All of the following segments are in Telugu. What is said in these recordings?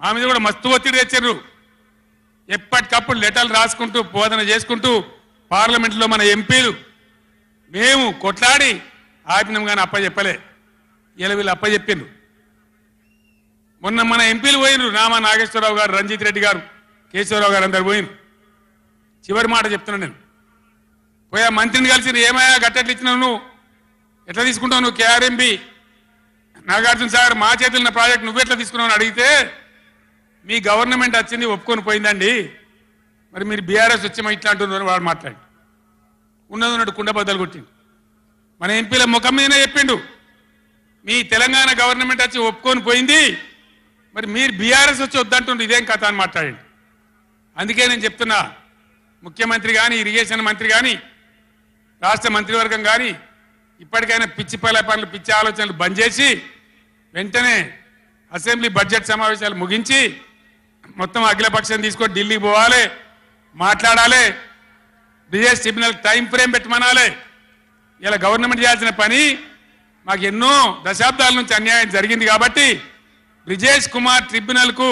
మా మీద కూడా మస్తు ఒత్తిడి తెచ్చారు. ఎప్పటికప్పుడు లెటర్లు రాసుకుంటూ బోధన చేసుకుంటూ పార్లమెంట్లో మన ఎంపీలు మేము కొట్లాడి ఆపినాం కానీ అప్పచెప్పలే. ఇలా వీళ్ళు అప్పచెప్పిండ్రు. మొన్న మన ఎంపీలు పోయినరు. నామా నాగేశ్వరరావు గారు, రంజిత్ రెడ్డి గారు, కేశవరావు గారు అందరు పోయినరు. చివరి మాట చెప్తున్నాను నేను. పోయా మంత్రిని కలిసి ఏమయ్యా గట్టెట్లు ఇచ్చినావు, నువ్వు ఎట్లా తీసుకుంటావు, నువ్వు కేఆర్ఎంబి నాగార్జున సాగర్ మా చేతులున్న ప్రాజెక్ట్ నువ్వు ఎట్లా తీసుకున్నావు అని అడిగితే మీ గవర్నమెంట్ వచ్చింది ఒప్పుకొని పోయిందండి, మరి మీరు బీఆర్ఎస్ వచ్చి ఇట్లా అంటున్నారు వాడు మాట్లాడి ఉన్నది ఉన్నట్టు కుండబద్దలు కొట్టిండు. మన ఎంపీల ముఖం మీదనే చెప్పిండు మీ తెలంగాణ గవర్నమెంట్ వచ్చి ఒప్పుకొని పోయింది, మరి మీరు బీఆర్ఎస్ వచ్చి వద్దంటుండ్రు, ఇదేం కథ అని మాట్లాడండి. అందుకే నేను చెప్తున్నా, ముఖ్యమంత్రి కానీ, ఇరిగేషన్ మంత్రి కానీ, రాష్ట్ర మంత్రివర్గం కానీ ఇప్పటికైనా పిచ్చి పనులు, పిచ్చి ఆలోచనలు బంద్ చేసి వెంటనే అసెంబ్లీ బడ్జెట్ సమావేశాలు ముగించి మొత్తం అఖిలపక్షం తీసుకొని ఢిల్లీకి పోవాలి, మాట్లాడాలి, బ్రిజేష్ ట్రిబ్యునల్ టైం ఫ్రేమ్ పెట్టమనాలి. ఇలా గవర్నమెంట్ చేయాల్సిన పని మాకు ఎన్నో దశాబ్దాల నుంచి అన్యాయం జరిగింది కాబట్టి బ్రిజేష్ కుమార్ ట్రిబ్యునల్కు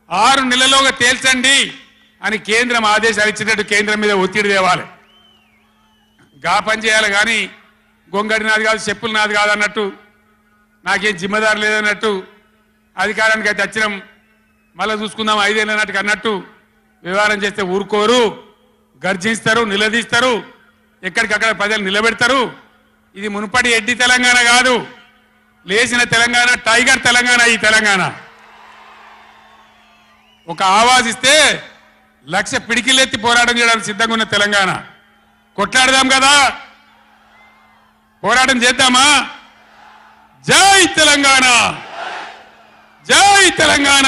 6 నెలల్లోగా తేల్చండి అని కేంద్రం ఆదేశాలు ఇచ్చినట్టు కేంద్రం మీద ఒత్తిడి తేవాలి. గా పని చేయాలి కానీ గొంగడి నాది కాదు, చెప్పులు నాది కాదు అన్నట్టు, నాకేం జిమ్మదారు లేదన్నట్టు, అధికారానికి అయితే వచ్చినాం మళ్ళీ చూసుకుందాం 5 ఏళ్ళు అన్నట్టుగా అన్నట్టు వ్యవహారం చేస్తే ఊరుకోరు, గర్జిస్తారు, నిలదీస్తారు, ఎక్కడికక్కడ ప్రజలు నిలబెడతారు. ఇది మునుపటి ఎడ్డి తెలంగాణ కాదు, లేచిన తెలంగాణ, టైగర్ తెలంగాణ. ఈ తెలంగాణ ఒక ఆవాజ్ ఇస్తే 1,00,000 పిడికిలెత్తి పోరాటం చేయడానికి సిద్ధంగా ఉన్న తెలంగాణ. కొట్లాడదాం కదా, పోరాటం చేద్దామా? జై తెలంగాణ, జై తెలంగాణ.